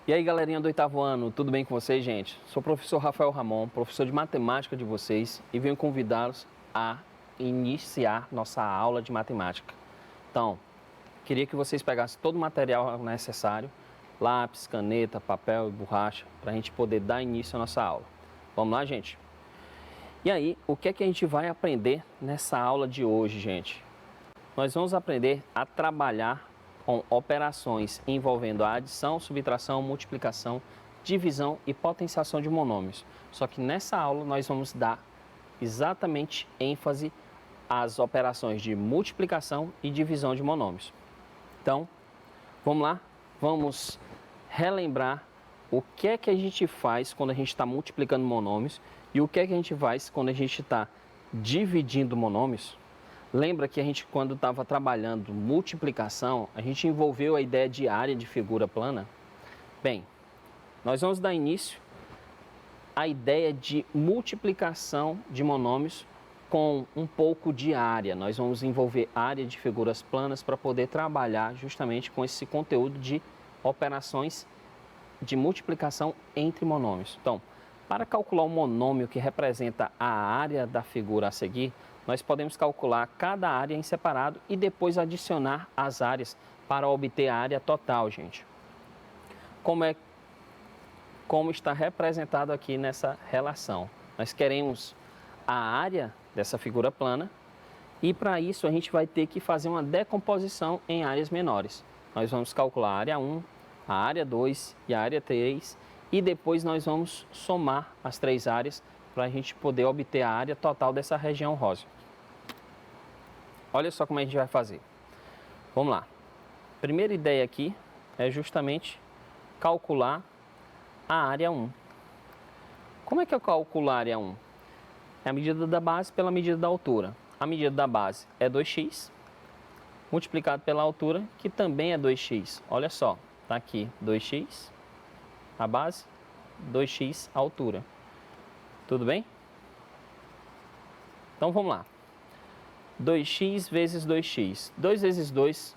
E aí, galerinha do oitavo ano, tudo bem com vocês, gente? Sou o professor Rafael Ramon, professor de matemática de vocês, e venho convidá-los a iniciar nossa aula de matemática. Então, queria que vocês pegassem todo o material necessário, lápis, caneta, papel e borracha, para a gente poder dar início à nossa aula. Vamos lá, gente? E aí, o que é que a gente vai aprender nessa aula de hoje, gente? Nós vamos aprender a trabalhar com operações envolvendo a adição, subtração, multiplicação, divisão e potenciação de monômios. Só que nessa aula nós vamos dar exatamente ênfase às operações de multiplicação e divisão de monômios. Então, vamos lá? Vamos relembrar o que é que a gente faz quando a gente está multiplicando monômios e o que é que a gente faz quando a gente está dividindo monômios. Lembra que a gente, quando estava trabalhando multiplicação, a gente envolveu a ideia de área de figura plana? Bem, nós vamos dar início à ideia de multiplicação de monômios com um pouco de área. Nós vamos envolver área de figuras planas para poder trabalhar justamente com esse conteúdo de operações de multiplicação entre monômios. Então, para calcular o monômio que representa a área da figura a seguir, nós podemos calcular cada área em separado e depois adicionar as áreas para obter a área total, gente. Como está representado aqui nessa relação. Nós queremos a área dessa figura plana e para isso a gente vai ter que fazer uma decomposição em áreas menores. Nós vamos calcular a área 1, a área 2 e a área 3 e depois nós vamos somar as três áreas para a gente poder obter a área total dessa região rosa. Olha só como a gente vai fazer. Vamos lá. Primeira ideia aqui é justamente calcular a área 1. Como é que eu calculo a área 1? É a medida da base pela medida da altura. A medida da base é 2x, multiplicado pela altura, que também é 2x. Olha só, está aqui 2x, a base, 2x a altura. Tudo bem? Então vamos lá. 2x vezes 2x. 2 vezes 2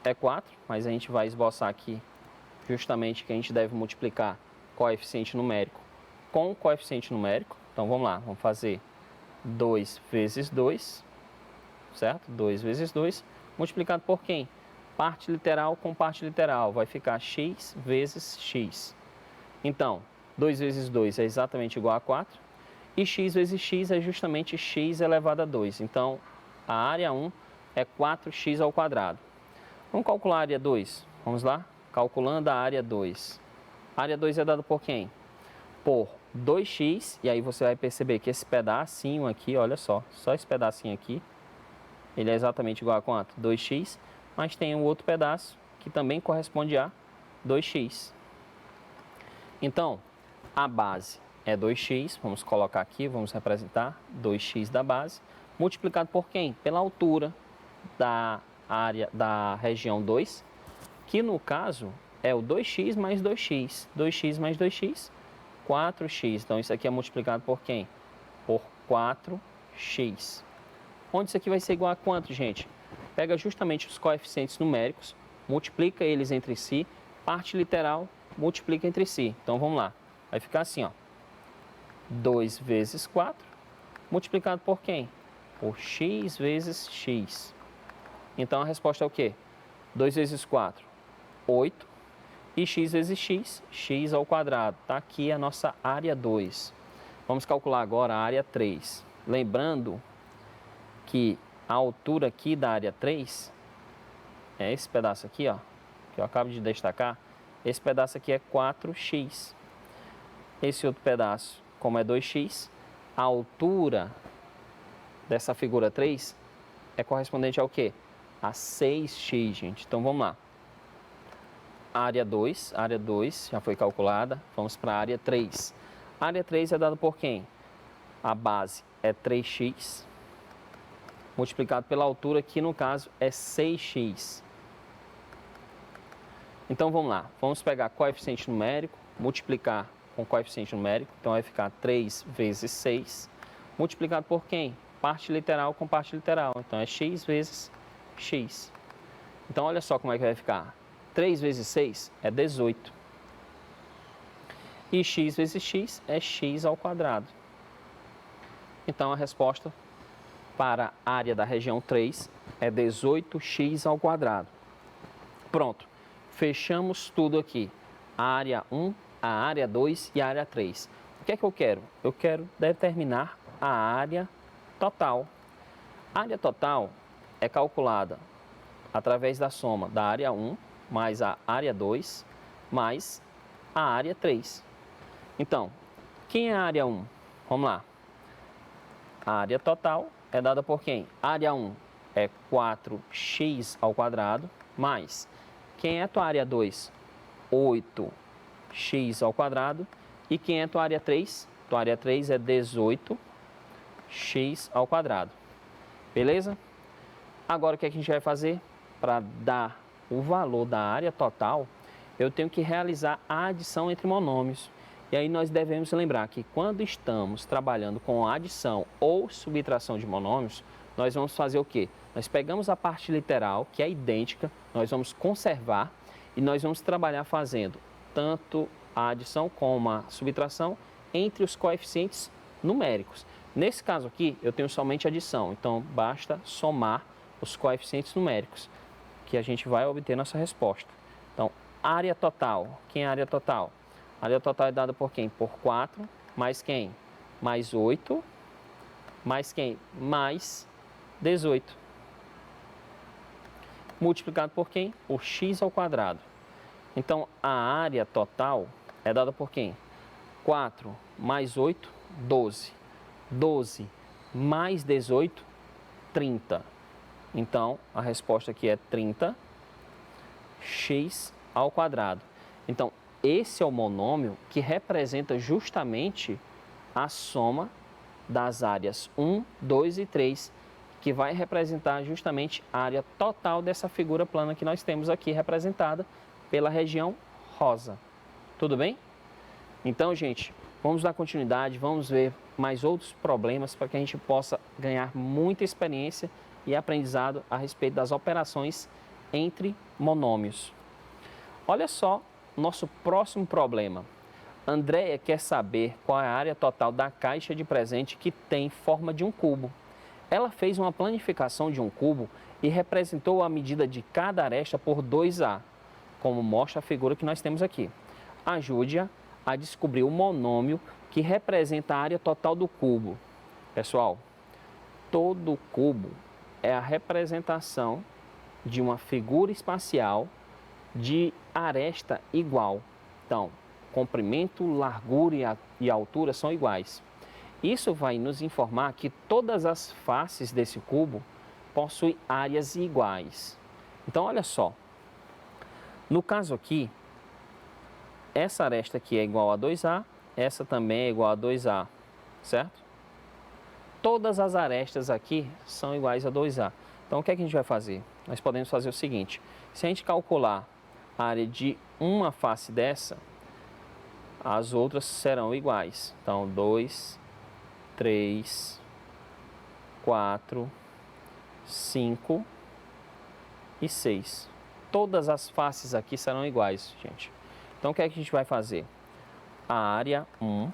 é 4, mas a gente vai esboçar aqui justamente que a gente deve multiplicar coeficiente numérico com coeficiente numérico. Então vamos lá, vamos fazer 2 vezes 2, certo? 2 vezes 2, multiplicado por quem? Parte literal com parte literal, vai ficar x vezes x. Então, 2 vezes 2 é exatamente igual a 4, e x vezes x é justamente x elevado a 2. Então, a área 1 é 4x ao quadrado. Vamos calcular a área 2. Vamos lá? Calculando a área 2. A área 2 é dada por quem? Por 2x, e aí você vai perceber que esse pedacinho aqui, olha só esse pedacinho aqui, ele é exatamente igual a quanto? 2x, mas tem um outro pedaço que também corresponde a 2x. Então, a base é 2x, vamos colocar aqui, vamos representar 2x da base, multiplicado por quem? Pela altura da área da região 2, que no caso é o 2x mais 2x, 2x mais 2x, 4x. Então isso aqui é multiplicado por quem? Por 4x. Onde isso aqui vai ser igual a quanto, gente? Pega justamente os coeficientes numéricos, multiplica eles entre si, parte literal, multiplica entre si. Então vamos lá, vai ficar assim, ó. 2 vezes 4, multiplicado por quem? Por x vezes x. Então a resposta é o quê? 2 vezes 4, 8. E x vezes x, x ao quadrado. Está aqui a nossa área 2. Vamos calcular agora a área 3. Lembrando que a altura aqui da área 3 é esse pedaço aqui, ó, que eu acabo de destacar. Esse pedaço aqui é 4x. Esse outro pedaço, como é 2x, a altura dessa figura 3 é correspondente ao quê? A 6x, gente. Então vamos lá. Área 2 já foi calculada, vamos para a área 3. A área 3 é dada por quem? A base é 3x, multiplicado pela altura, que no caso é 6x. Então vamos lá, vamos pegar coeficiente numérico, multiplicar com coeficiente numérico, então vai ficar 3 vezes 6, multiplicado por quem? Parte literal com parte literal, então é x vezes x. Então olha só como é que vai ficar. 3 vezes 6 é 18. E x vezes x é x ao quadrado. Então, a resposta para a área da região 3 é 18x ao quadrado. Pronto, fechamos tudo aqui. A área 1, a área 2 e a área 3. O que é que eu quero? Eu quero determinar a área total. A área total é calculada através da soma da área 1 mais a área 2 mais a área 3. Então, quem é a área 1? Vamos lá. A área total é dada por quem? A área 1 é 4x ao quadrado, mais quem é a tua área 2? 8x ao quadrado. E quem é a tua área 3? Tua área 3 é 18x ao quadrado. Beleza? Agora, o que a gente vai fazer? Para dar o valor da área total, eu tenho que realizar a adição entre monômios. E aí nós devemos lembrar que quando estamos trabalhando com adição ou subtração de monômios, nós vamos fazer o quê? Nós pegamos a parte literal, que é idêntica, nós vamos conservar e nós vamos trabalhar fazendo tanto a adição como a subtração entre os coeficientes numéricos. Nesse caso aqui, eu tenho somente adição, então basta somar os coeficientes numéricos, que a gente vai obter nossa resposta. Então, área total. Quem é a área total? A área total é dada por quem? Por 4, mais quem? Mais 8, mais quem? Mais 18. Multiplicado por quem? Por x ao quadrado. Então, a área total é dada por quem? 4 mais 8, 12. 12 mais 18, 30. Então, a resposta aqui é 30x ao quadrado. Então, esse é o monômio que representa justamente a soma das áreas 1, 2 e 3, que vai representar justamente a área total dessa figura plana que nós temos aqui representada pela região rosa. Tudo bem? Então, gente, vamos dar continuidade, vamos ver mais outros problemas para que a gente possa ganhar muita experiência e aprendizado a respeito das operações entre monômios. Olha só nosso próximo problema. Andréia quer saber qual é a área total da caixa de presente que tem forma de um cubo. Ela fez uma planificação de um cubo e representou a medida de cada aresta por 2A, como mostra a figura que nós temos aqui. Ajude-a a descobrir o monômio que representa a área total do cubo. Pessoal, todo cubo é a representação de uma figura espacial de aresta igual. Então, comprimento, largura e altura são iguais. Isso vai nos informar que todas as faces desse cubo possuem áreas iguais. Então, olha só. No caso aqui, essa aresta aqui é igual a 2A, essa também é igual a 2A, certo? Todas as arestas aqui são iguais a 2A. Então, o que é que a gente vai fazer? Nós podemos fazer o seguinte: se a gente calcular a área de uma face dessa, as outras serão iguais. Então, 2, 3, 4, 5 e 6. Todas as faces aqui serão iguais, gente. Então, o que é que a gente vai fazer? A área 1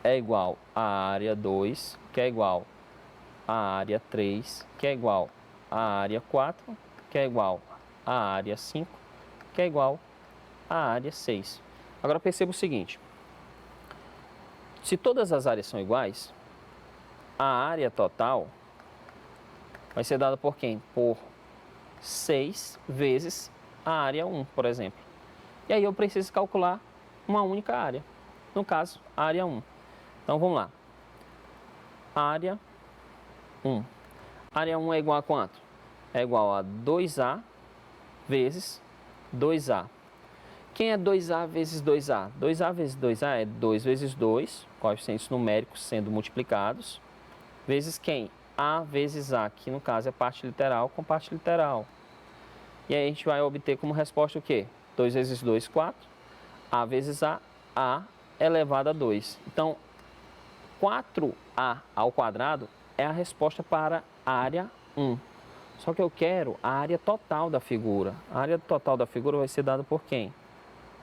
é igual à área 2, que é igual à área 3, que é igual à área 4, que é igual à área 5, que é igual à área 6. Agora, perceba o seguinte. Se todas as áreas são iguais, a área total vai ser dada por quem? Por 6 vezes a área 1, por exemplo. E aí eu preciso calcular uma única área. No caso, a área 1. Então, vamos lá. Área 1. Área 1 é igual a quanto? É igual a 2A vezes 2A. Quem é 2A vezes 2A? 2A vezes 2A é 2 vezes 2, coeficientes numéricos sendo multiplicados, vezes quem? A vezes A, que no caso é parte literal com parte literal. E aí a gente vai obter como resposta o quê? 2 vezes 2, 4. A vezes A elevado a 2. Então, 4A ao quadrado é a resposta para a área 1. Só que eu quero a área total da figura. A área total da figura vai ser dada por quem?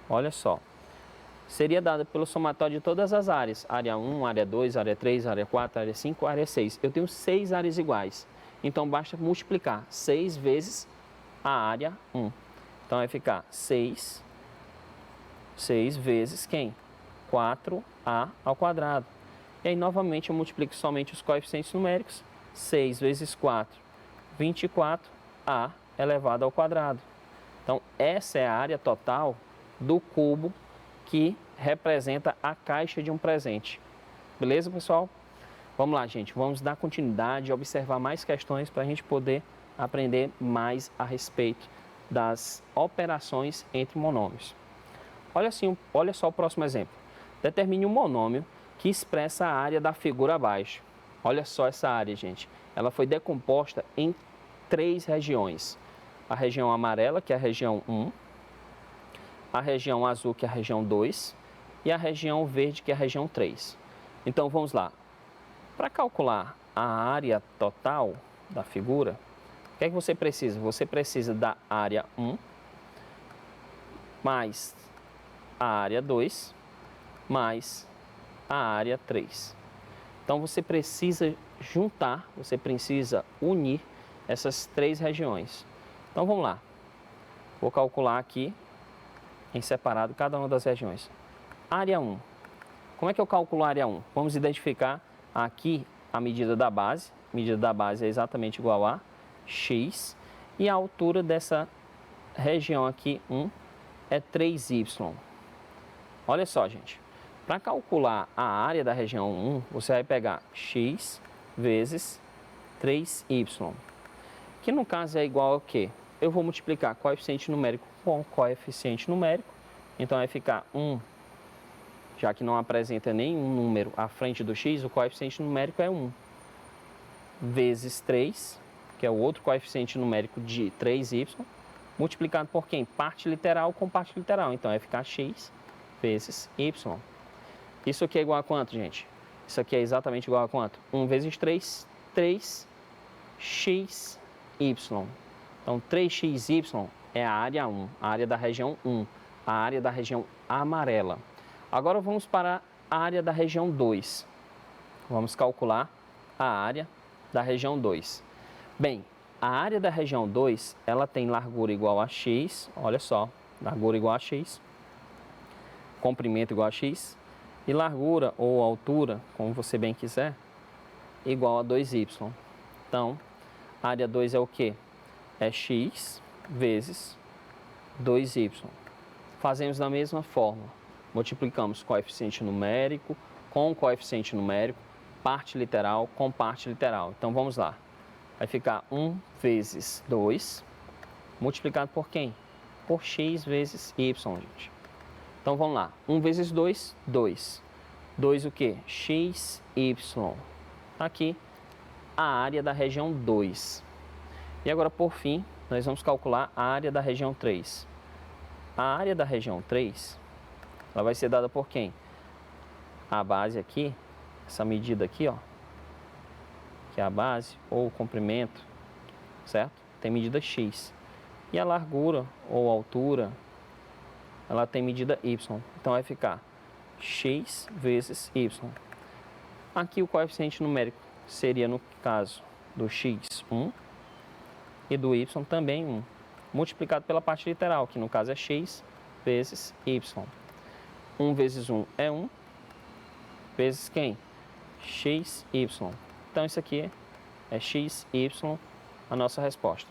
Olha só. Seria dada pelo somatório de todas as áreas. Área 1, área 2, área 3, área 4, área 5, área 6. Eu tenho 6 áreas iguais. Então, basta multiplicar 6 vezes a área 1. Então, vai ficar 6 vezes quem? 4a ao quadrado. E aí, novamente, eu multiplico somente os coeficientes numéricos. 6 vezes 4, 24a elevado ao quadrado. Então, essa é a área total do cubo que representa a caixa de um presente. Beleza, pessoal? Vamos lá, gente. Vamos dar continuidade, observar mais questões para a gente poder aprender mais a respeito das operações entre monômios. Olha só o próximo exemplo. Determine um monômio que expressa a área da figura abaixo. Olha só essa área, gente. Ela foi decomposta em 3 regiões. A região amarela, que é a região 1, a região azul, que é a região 2, e a região verde, que é a região 3. Então, vamos lá. Para calcular a área total da figura, o que é que você precisa? Você precisa da área 1 mais a área 2 mais a área 3. Então, você precisa juntar, você precisa unir essas 3 regiões. Então, vamos lá. Vou calcular aqui em separado cada uma das regiões. Área 1. Como é que eu calculo a área 1? Vamos identificar aqui a medida da base. A medida da base é exatamente igual a x. E a altura dessa região aqui, 1, é 3y. Olha só, gente. Para calcular a área da região 1, você vai pegar x vezes 3y. Que no caso é igual ao quê? Eu vou multiplicar coeficiente numérico com coeficiente numérico. Então, vai ficar 1, já que não apresenta nenhum número à frente do x, o coeficiente numérico é 1, vezes 3, que é o outro coeficiente numérico de 3y, multiplicado por quem? Parte literal com parte literal. Então, vai ficar x vezes y. Isso aqui é igual a quanto, gente? Isso aqui é exatamente igual a quanto? 1 vezes 3, 3xy. Então, 3xy é a área 1, a área da região 1, a área da região amarela. Agora, vamos para a área da região 2. Vamos calcular a área da região 2. Bem, a área da região 2, ela tem largura igual a x, olha só, largura igual a x, comprimento igual a x, e largura ou altura, como você bem quiser, igual a 2y. Então, a área 2 é o quê? É x vezes 2y. Fazemos da mesma forma. Multiplicamos coeficiente numérico com coeficiente numérico, parte literal com parte literal. Então, vamos lá. Vai ficar 1 vezes 2, multiplicado por quem? Por x vezes y, gente. Então, vamos lá. 1 vezes 2, 2. 2 o quê? xy. Aqui, a área da região 2. E agora, por fim, nós vamos calcular a área da região 3. A área da região 3, ela vai ser dada por quem? A base aqui, essa medida aqui, ó, que é a base ou o comprimento, certo? Tem medida x. E a largura ou altura, ela tem medida y. Então, vai ficar x vezes y. Aqui o coeficiente numérico seria, no caso do x, 1, e do y também 1, multiplicado pela parte literal, que no caso é x vezes y. 1 vezes 1 é 1, vezes quem? xy. Então, isso aqui é xy, a nossa resposta.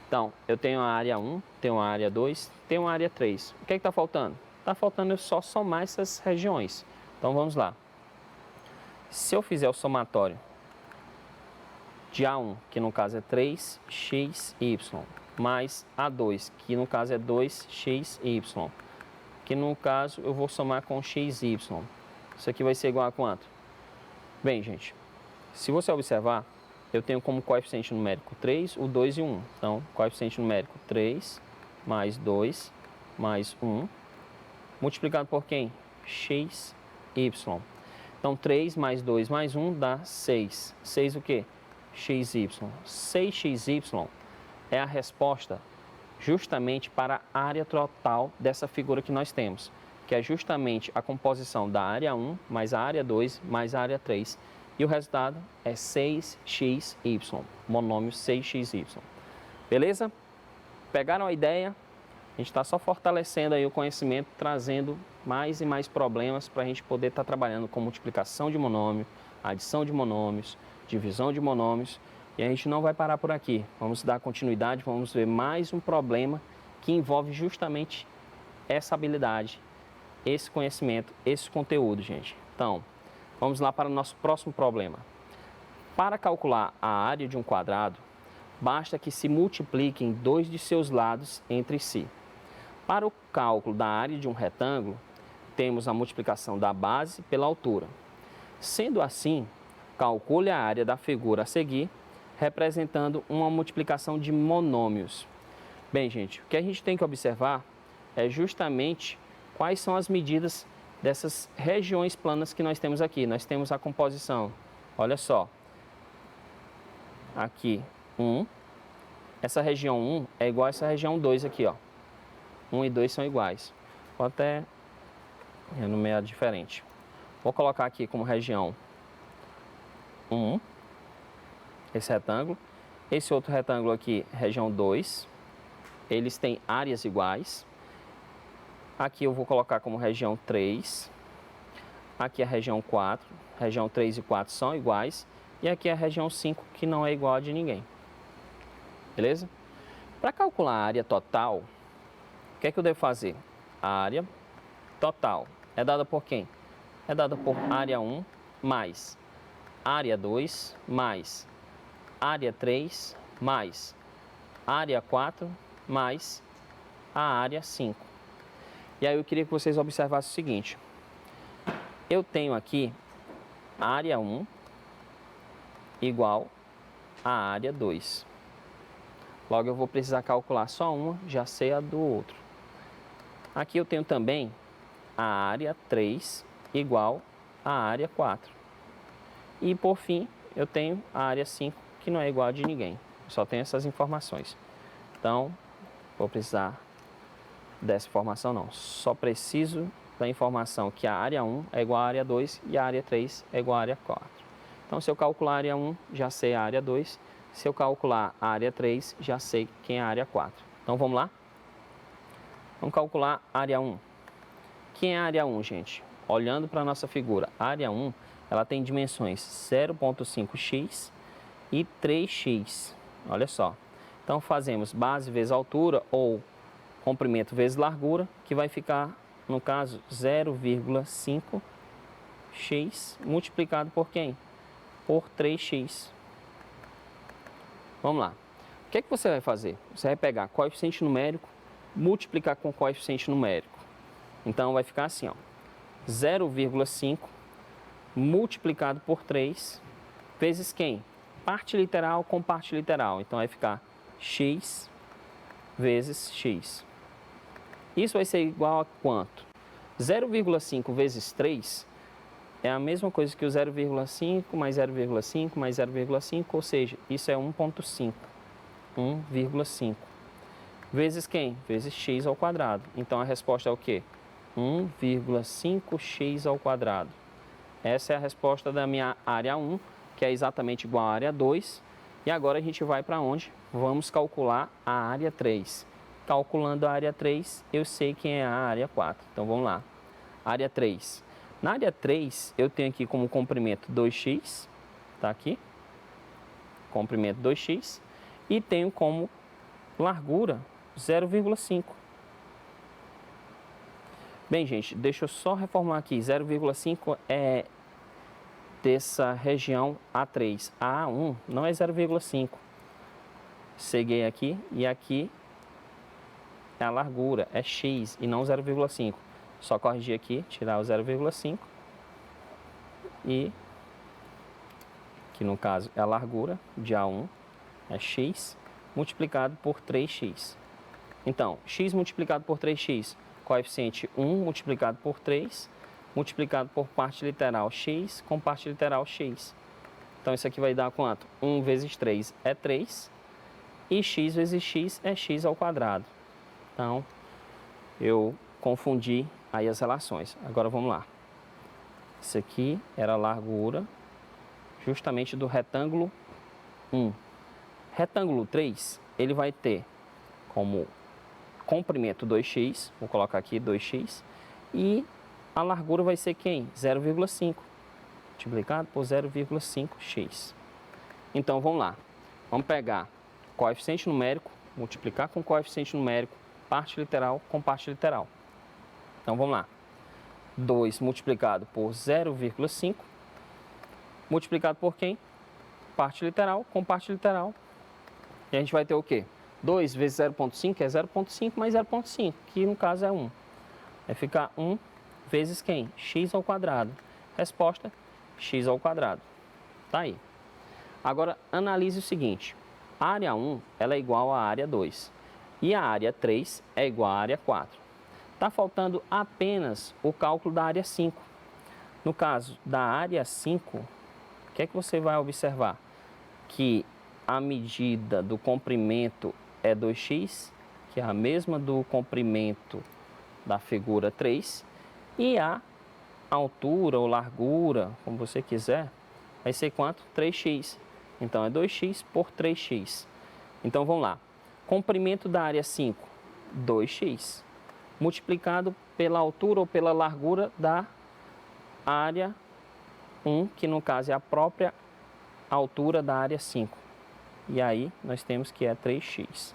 Então, eu tenho a área 1, tenho a área 2, tenho a área 3. O que é que está faltando? Está faltando eu só somar essas regiões. Então, vamos lá. Se eu fizer o somatório de A1, que no caso é 3xy, mais A2, que no caso é 2xy, que no caso eu vou somar com xy. Isso aqui vai ser igual a quanto? Bem, gente, se você observar, eu tenho como coeficiente numérico 3, o 2 e o 1. Então, coeficiente numérico 3 mais 2 mais 1, multiplicado por quem? xy. Então, 3 mais 2 mais 1 dá 6. 6 o quê? 6xy. 6xy é a resposta justamente para a área total dessa figura que nós temos, que é justamente a composição da área 1 mais a área 2 mais a área 3. E o resultado é 6xy, monômio 6xy. Beleza? Pegaram a ideia? A gente está só fortalecendo aí o conhecimento, trazendo mais e mais problemas para a gente poder estar trabalhando com multiplicação de monômio, adição de monômios, divisão de monômios. E a gente não vai parar por aqui. Vamos dar continuidade, vamos ver mais um problema que envolve justamente essa habilidade, esse conhecimento, esse conteúdo, gente. Então, vamos lá para o nosso próximo problema. Para calcular a área de um quadrado, basta que se multipliquem dois de seus lados entre si. Para o cálculo da área de um retângulo, temos a multiplicação da base pela altura. Sendo assim, calcule a área da figura a seguir, representando uma multiplicação de monômios. Bem, gente, o que a gente tem que observar é justamente quais são as medidas dessas regiões planas que nós temos aqui. Nós temos a composição, olha só, aqui 1, essa região 1 é igual a essa região 2 aqui, ó. 1 e 2 são iguais. Vou até enumerar diferente. Vou colocar aqui como região 1, esse retângulo. Esse outro retângulo aqui, região 2. Eles têm áreas iguais. Aqui eu vou colocar como região 3. Aqui a região 4. Região 3 e 4 são iguais. E aqui a região 5, que não é igual a de ninguém. Beleza? Para calcular a área total, o que é que eu devo fazer? A área total é dada por quem? É dada por área 1 mais área 2 mais área 3 mais área 4 mais a área 5. E aí eu queria que vocês observassem o seguinte. Eu tenho aqui a área 1 igual a área 2. Logo eu vou precisar calcular só uma, já sei a do outro. Aqui eu tenho também a área 3 igual a área 4. E por fim, eu tenho a área 5, que não é igual a de ninguém. Só tenho essas informações. Então, vou precisar dessa informação não. Só preciso da informação que a área 1 é igual à área 2 e a área 3 é igual à área 4. Então, se eu calcular a área 1, já sei a área 2. Se eu calcular a área 3, já sei quem é a área 4. Então, vamos lá? Vamos calcular a área 1. Quem é a área 1, gente? Olhando para a nossa figura, a área 1, ela tem dimensões 0,5x e 3x. Olha só. Então, fazemos base vezes altura ou comprimento vezes largura, que vai ficar, no caso, 0,5x multiplicado por quem? Por 3x. Vamos lá. O que é que você vai fazer? Você vai pegar coeficiente numérico, multiplicar com coeficiente numérico. Então, vai ficar assim, ó. 0,5 multiplicado por 3 vezes quem? Parte literal com parte literal. Então, vai ficar x vezes x. Isso vai ser igual a quanto? 0,5 vezes 3 é a mesma coisa que o 0,5 mais 0,5 mais 0,5, ou seja, isso é 1,5. 1,5. Vezes quem? Vezes x ao quadrado. Então, a resposta é o quê? 1,5x ao quadrado. Essa é a resposta da minha área 1, que é exatamente igual à área 2. E agora a gente vai para onde? Vamos calcular a área 3. Calculando a área 3, eu sei quem é a área 4. Então, vamos lá. Área 3. Na área 3, eu tenho aqui como comprimento 2x, tá aqui, comprimento 2x, e tenho como largura 0,5. Bem, gente, deixa eu só reformular aqui, 0,5 é dessa região A3. A A1 não é 0,5. Cheguei aqui e aqui é a largura, é x e não 0,5. Só corrigir aqui, tirar o 0,5 e que no caso é a largura de A1, é x, multiplicado por 3x. Então, x multiplicado por 3x, coeficiente 1 multiplicado por 3, multiplicado por parte literal x com parte literal x. Então, isso aqui vai dar quanto? 1 vezes 3 é 3. E x vezes x é x ao quadrado. Então, eu confundi aí as relações. Agora, vamos lá. Isso aqui era a largura justamente do retângulo 1. Retângulo 3, ele vai ter como comprimento 2x, vou colocar aqui 2x, e a largura vai ser quem? 0,5, multiplicado por 0,5x. Então, vamos lá. Vamos pegar coeficiente numérico, multiplicar com coeficiente numérico, parte literal com parte literal. Então, vamos lá. 2 multiplicado por 0,5, multiplicado por quem? Parte literal com parte literal. E a gente vai ter o quê? 2 vezes 0,5 é 0,5 mais 0,5, que no caso é 1. Vai ficar 1 vezes quem? X ao quadrado. Resposta, x ao quadrado. Tá aí. Agora, analise o seguinte. A área 1 ela é igual à área 2. E a área 3 é igual à área 4. Está faltando apenas o cálculo da área 5. No caso da área 5, o que é que você vai observar? Que a medida do comprimento é 2x, que é a mesma do comprimento da figura 3, e a altura ou largura, como você quiser, vai ser quanto? 3x. Então, é 2x por 3x. Então, vamos lá. Comprimento da área 5, 2x, multiplicado pela altura ou pela largura da área 1, que no caso é a própria altura da área 5. E aí, nós temos que é 3x.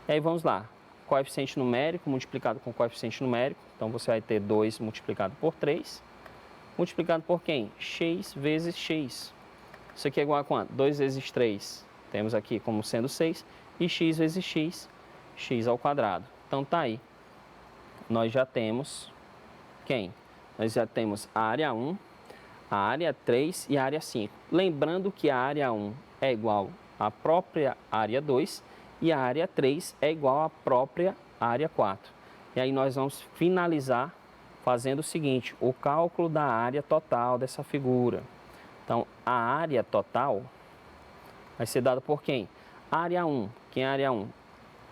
E aí, vamos lá. Coeficiente numérico multiplicado com coeficiente numérico. Então, você vai ter 2 multiplicado por 3. Multiplicado por quem? X vezes x. Isso aqui é igual a quanto? 2 vezes 3. Temos aqui como sendo 6. E x vezes x, x ao quadrado. Então, tá aí. Nós já temos quem? Nós já temos a área 1, a área 3 e a área 5. Lembrando que a área 1 é igual à própria área 2 e a área 3 é igual à própria área 4. E aí nós vamos finalizar fazendo o seguinte, o cálculo da área total dessa figura. Então, a área total vai ser dada por quem? Área 1. Quem é a área 1?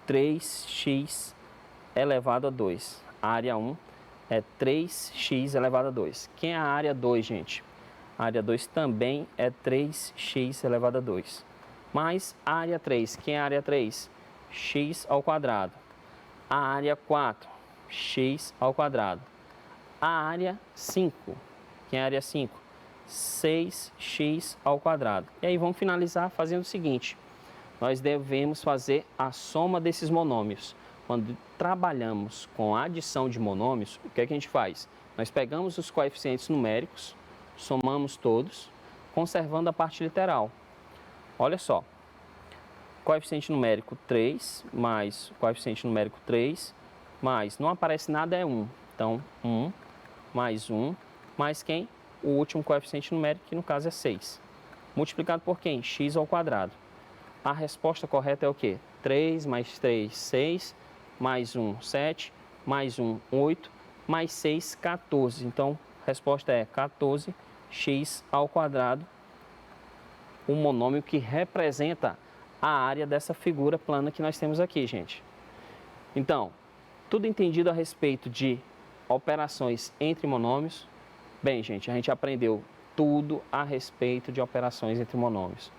3x elevado a 2. A área 1 é 3x elevado a 2. Quem é a área 2, gente? A área 2 também é 3x elevado a 2. Mais a área 3. Quem é a área 3? X ao quadrado. A área 4, x ao quadrado. A área 5. Quem é a área 5? 6x ao quadrado. E aí vamos finalizar fazendo o seguinte. Nós devemos fazer a soma desses monômios. Quando trabalhamos com a adição de monômios, o que é que a gente faz? Nós pegamos os coeficientes numéricos, somamos todos, conservando a parte literal. Olha só, coeficiente numérico 3 mais coeficiente numérico 3, mais, não aparece nada, é 1. Então, 1 mais quem? O último coeficiente numérico, que no caso é 6. Multiplicado por quem? X ao quadrado. A resposta correta é o quê? 3 mais 3, 6, mais 1, 7, mais 1, 8, mais 6, 14. Então, a resposta é 14x ao quadrado, o monômio que representa a área dessa figura plana que nós temos aqui, gente. Então, tudo entendido a respeito de operações entre monômios? Bem, gente, a gente aprendeu tudo a respeito de operações entre monômios.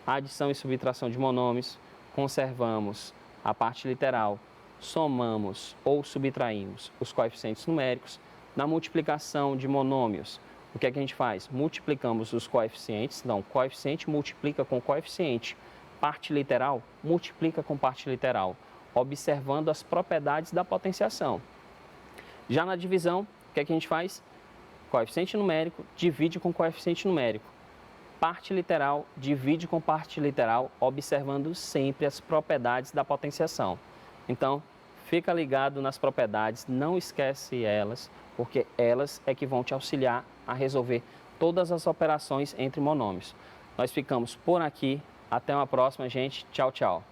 Adição e subtração de monômios, conservamos a parte literal, somamos ou subtraímos os coeficientes numéricos. Na multiplicação de monômios, o que é que a gente faz? Multiplicamos os coeficientes, então, coeficiente multiplica com coeficiente. Parte literal multiplica com parte literal, observando as propriedades da potenciação. Já na divisão, o que é que a gente faz? Coeficiente numérico divide com coeficiente numérico. Parte literal divide com parte literal, observando sempre as propriedades da potenciação. Então, fica ligado nas propriedades, não esquece elas, porque elas é que vão te auxiliar a resolver todas as operações entre monômios. Nós ficamos por aqui. Até uma próxima, gente. Tchau, tchau.